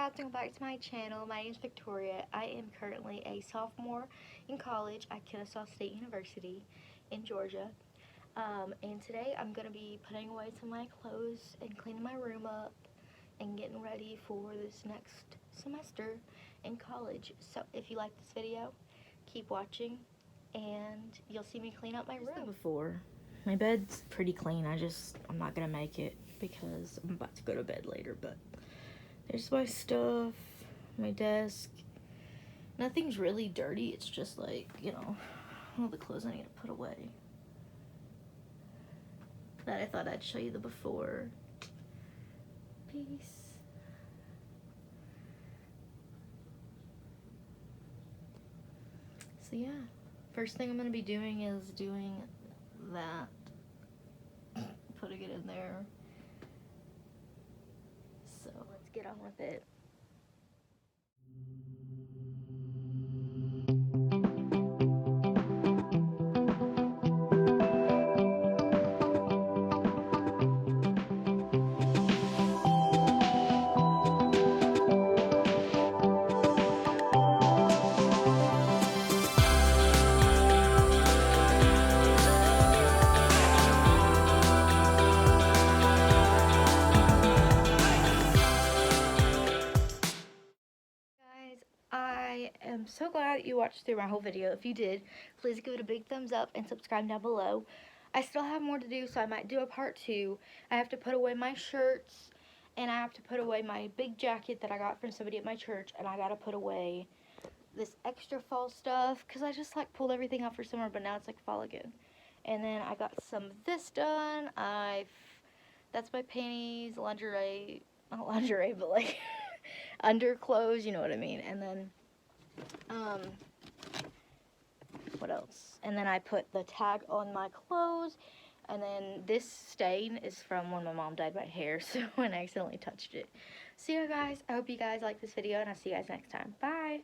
welcome back to my channel. My name is Victoria. I am currently a sophomore in college at Kennesaw State University in Georgia. And today I'm going to be putting away some of my clothes and cleaning my room up and getting ready for this next semester in college. So if you like this video, keep watching and you'll see me clean up my room. Before, my bed's pretty clean. I'm not going to make it because I'm about to go to bed later, but there's my stuff, my desk. Nothing's really dirty. It's just like, all the clothes I need to put away. That I thought I'd show you the before. Peace. So yeah, first thing I'm going to be doing is doing that. Putting it in there. So let's get on with it. I am so glad you watched through my whole video. If you did, please give it a big thumbs up and subscribe down below. I still have more to do, so I might do a part 2. I have to put away my shirts, and I have to put away my big jacket that I got from somebody at my church, and I gotta put away this extra fall stuff, because I just like pulled everything out for summer, but now it's like fall again. And then I got some of this done. That's my panties, lingerie, not lingerie, but like underclothes, you know what I mean. And then what else? And then I put the tag on my clothes, and then this stain is from when my mom dyed my hair, so when I accidentally touched it. So yeah guys, I hope you guys like this video, and I'll see you guys next time. Bye.